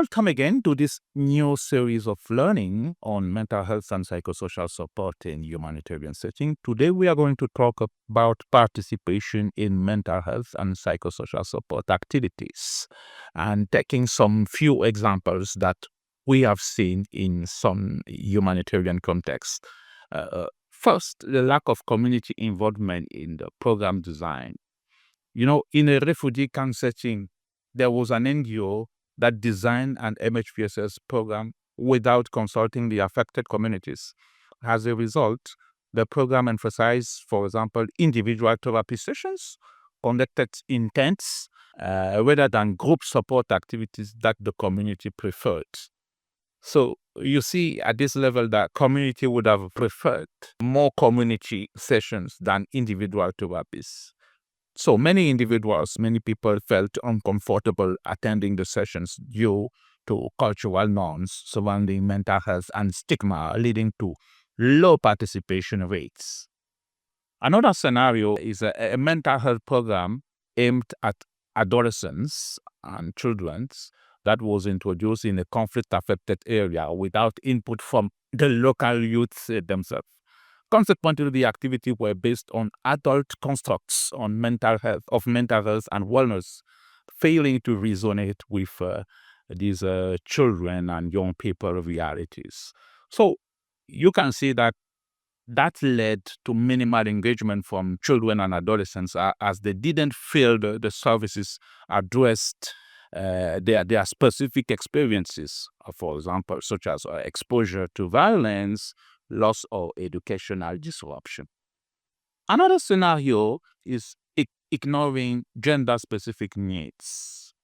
Welcome again to this new series of learning on mental health and psychosocial support in humanitarian setting. Today we are going to talk about participation in mental health and psychosocial support activities and taking some few examples that we have seen in some humanitarian contexts. First, the lack of community involvement in the program design. In a refugee camp setting, there was an NGO that designed an MHPSS program without consulting the affected communities. As a result, the program emphasized, for example, individual therapy sessions conducted in tents rather than group support activities that the community preferred. So you see at this level that community would have preferred more community sessions than individual therapies. So many people felt uncomfortable attending the sessions due to cultural norms surrounding mental health and stigma, leading to low participation rates. Another scenario is a mental health program aimed at adolescents and children that was introduced in a conflict-affected area without input from the local youths themselves. Consequently, the activity were based on adult constructs on mental health and wellness, failing to resonate with these children and young people realities. So you can see that led to minimal engagement from children and adolescents as they didn't feel the services addressed their specific experiences, for example, such as exposure to violence, loss or educational disruption. Another scenario is ignoring gender-specific needs.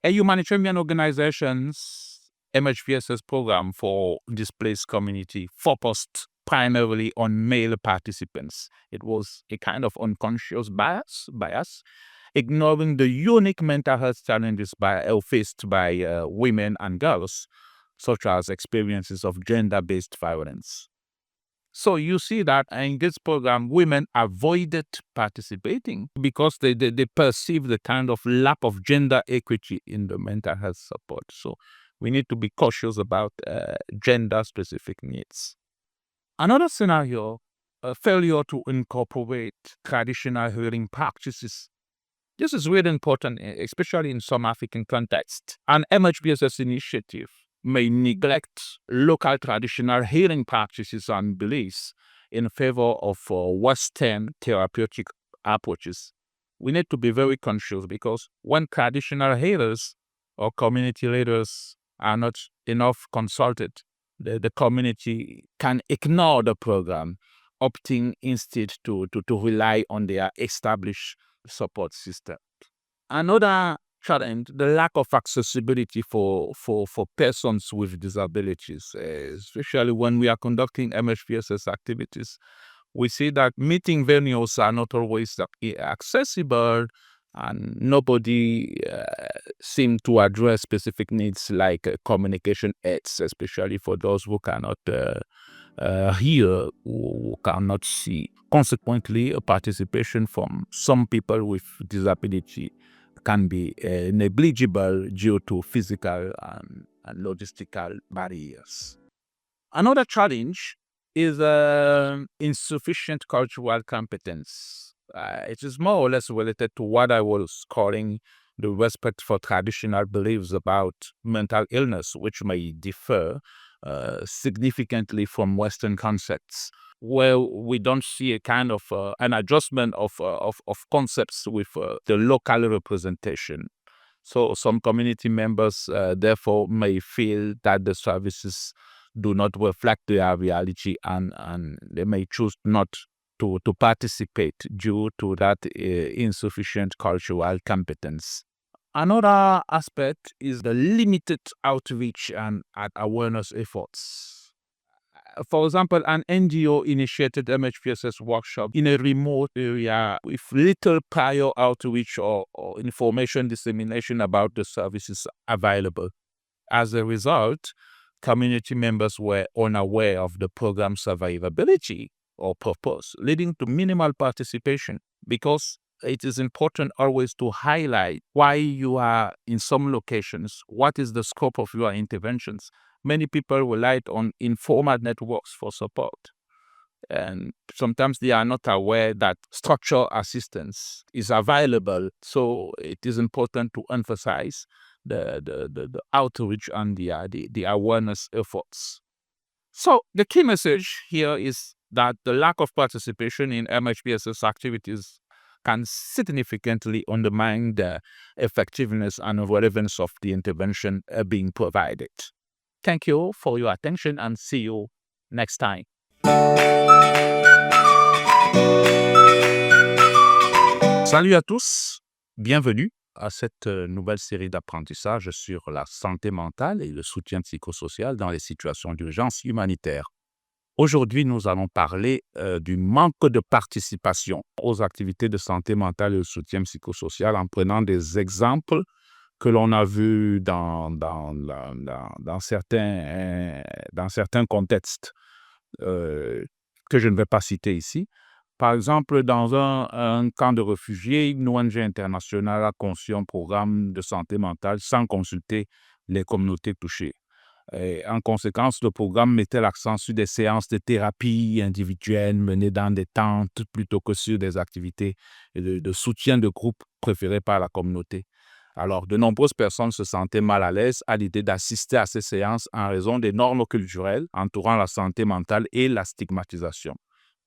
A humanitarian organization's MHPSS program for displaced community focused primarily on male participants. It was a kind of unconscious bias, ignoring the unique mental health challenges faced by women and girls, such as experiences of gender-based violence. So you see that in this program, women avoided participating because they perceive the kind of lack of gender equity in the mental health support. So we need to be cautious about gender-specific needs. Another scenario, a failure to incorporate traditional healing practices. This is really important, especially in some African contexts. An MHPSS initiative may neglect local traditional healing practices and beliefs in favor of Western therapeutic approaches. We need to be very conscious because when traditional healers or community leaders are not enough consulted, the community can ignore the program, opting instead to rely on their established support system. Another challenge, the lack of accessibility for persons with disabilities, especially when we are conducting MHPSS activities. We see that meeting venues are not always accessible, and nobody seems to address specific needs like communication aids, especially for those who cannot hear, who cannot see. Consequently, participation from some people with disability can be negligible due to physical and logistical barriers. Another challenge is insufficient cultural competence. It is more or less related to what I was calling the respect for traditional beliefs about mental illness, which may differ significantly from Western concepts, where we don't see a kind of an adjustment of concepts with the local representation. So some community members therefore may feel that the services do not reflect their reality, and they may choose not to participate due to that insufficient cultural competence. Another aspect is the limited outreach and awareness efforts. For example, an NGO-initiated MHPSS workshop in a remote area with little prior outreach or information dissemination about the services available. As a result, community members were unaware of the program's survivability or purpose, leading to minimal participation because it is important always to highlight why you are in some locations, what is the scope of your interventions. Many people rely on informal networks for support, and sometimes they are not aware that structural assistance is available. So it is important to emphasize the outreach and the awareness efforts. So the key message here is that the lack of participation in MHPSS activities can significantly undermine the effectiveness and relevance of the intervention being provided. Thank you for your attention and see you next time. Salut à tous, bienvenue à cette nouvelle série d'apprentissages sur la santé mentale et le soutien psychosocial dans les situations d'urgence humanitaire. Aujourd'hui, nous allons parler du manque de participation aux activités de santé mentale et de soutien psychosocial en prenant des exemples que l'on a vus dans certains contextes que je ne vais pas citer ici. Par exemple, dans un camp de réfugiés, une ONG internationale a conçu un programme de santé mentale sans consulter les communautés touchées. Et en conséquence, le programme mettait l'accent sur des séances de thérapie individuelles menées dans des tentes plutôt que sur des activités de soutien de groupe préférées par la communauté. Alors, de nombreuses personnes se sentaient mal à l'aise à l'idée d'assister à ces séances en raison des normes culturelles entourant la santé mentale et la stigmatisation.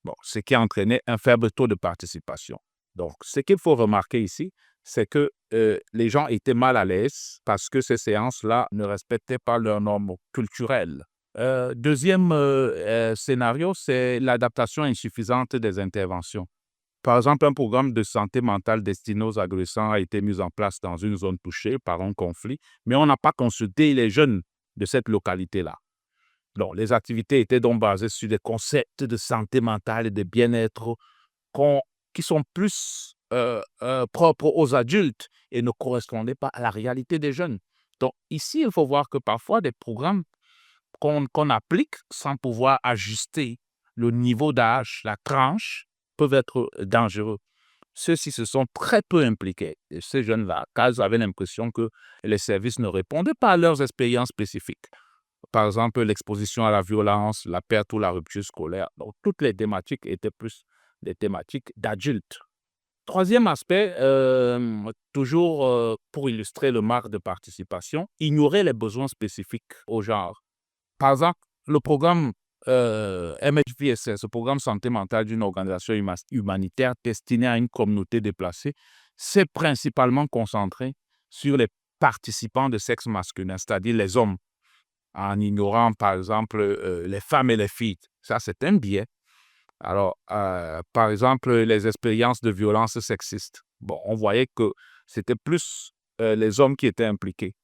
Bon, ce qui a entraîné un faible taux de participation. Donc, ce qu'il faut remarquer ici, c'est que les gens étaient mal à l'aise parce que ces séances-là ne respectaient pas leurs normes culturelles. Deuxième scénario, c'est l'adaptation insuffisante des interventions. Par exemple, un programme de santé mentale destiné aux adolescents a été mis en place dans une zone touchée par un conflit, mais on n'a pas consulté les jeunes de cette localité-là. Donc, les activités étaient donc basées sur des concepts de santé mentale et de bien-être qui sont plus propres aux adultes et ne correspondaient pas à la réalité des jeunes. Donc, ici, il faut voir que parfois, des programmes qu'on applique sans pouvoir ajuster le niveau d'âge, la tranche, peuvent être dangereux. Ceux-ci se sont très peu impliqués, et ces jeunes-là, car ils avaient l'impression que les services ne répondaient pas à leurs expériences spécifiques. Par exemple, l'exposition à la violence, la perte ou la rupture scolaire. Donc, toutes les thématiques étaient plus des thématiques d'adultes. Troisième aspect, toujours pour illustrer le manque de participation, ignorer les besoins spécifiques au genre. Par exemple, le programme MHPSS, le programme santé mentale d'une organisation humanitaire destinée à une communauté déplacée, s'est principalement concentré sur les participants de sexe masculin, c'est-à-dire les hommes, en ignorant, par exemple, les femmes et les filles. Ça, c'est un biais. Alors, par exemple, les expériences de violence sexiste. Bon, on voyait que c'était plus les hommes qui étaient impliqués.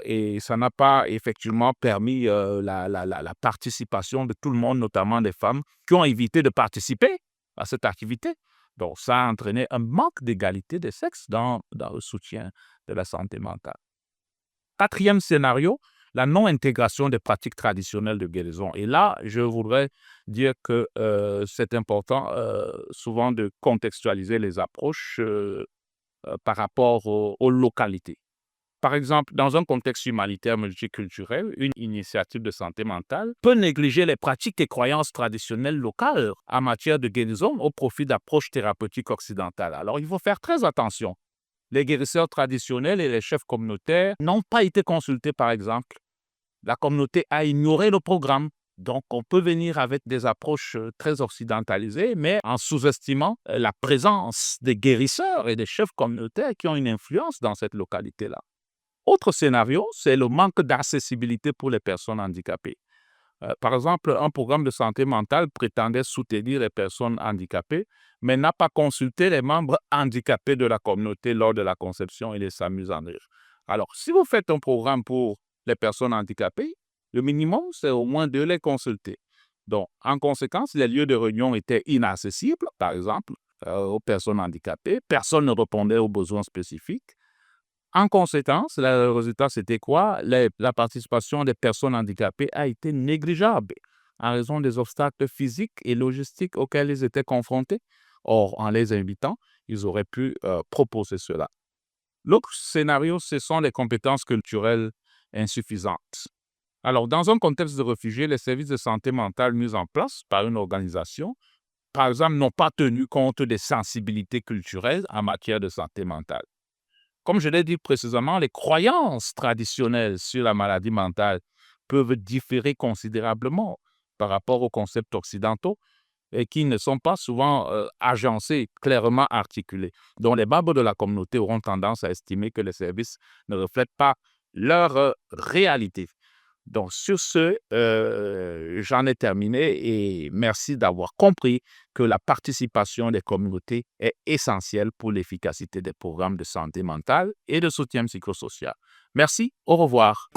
Et ça n'a pas effectivement permis la participation de tout le monde, notamment des femmes, qui ont évité de participer à cette activité. Donc, ça a entraîné un manque d'égalité des sexes dans le soutien de la santé mentale. Quatrième scénario, la non-intégration des pratiques traditionnelles de guérison. Et là, je voudrais dire que c'est important souvent de contextualiser les approches par rapport aux localités. Par exemple, dans un contexte humanitaire multiculturel, une initiative de santé mentale peut négliger les pratiques et croyances traditionnelles locales en matière de guérison au profit d'approches thérapeutiques occidentales. Alors, il faut faire très attention. Les guérisseurs traditionnels et les chefs communautaires n'ont pas été consultés, par exemple. La communauté a ignoré le programme. Donc, on peut venir avec des approches très occidentalisées, mais en sous-estimant la présence des guérisseurs et des chefs communautaires qui ont une influence dans cette localité-là. Autre scénario, c'est le manque d'accessibilité pour les personnes handicapées. Par exemple, un programme de santé mentale prétendait soutenir les personnes handicapées, mais n'a pas consulté les membres handicapés de la communauté lors de la conception et les amuses en rire. Alors, si vous faites un programme pour les personnes handicapées, le minimum, c'est au moins de les consulter. Donc, en conséquence, les lieux de réunion étaient inaccessibles, par exemple, aux personnes handicapées. Personne ne répondait aux besoins spécifiques. En conséquence, le résultat, c'était quoi? La participation des personnes handicapées a été négligeable en raison des obstacles physiques et logistiques auxquels ils étaient confrontés. Or, en les invitant, ils auraient pu proposer cela. L'autre scénario, ce sont les compétences culturelles insuffisantes. Alors, dans un contexte de réfugiés, les services de santé mentale mis en place par une organisation, par exemple, n'ont pas tenu compte des sensibilités culturelles en matière de santé mentale. Comme je l'ai dit précédemment, les croyances traditionnelles sur la maladie mentale peuvent différer considérablement par rapport aux concepts occidentaux et qui ne sont pas souvent agencés, clairement articulés. Donc, les membres de la communauté auront tendance à estimer que les services ne reflètent pas leur réalité. Donc, sur ce, j'en ai terminé et merci d'avoir compris que la participation des communautés est essentielle pour l'efficacité des programmes de santé mentale et de soutien psychosocial. Merci, au revoir.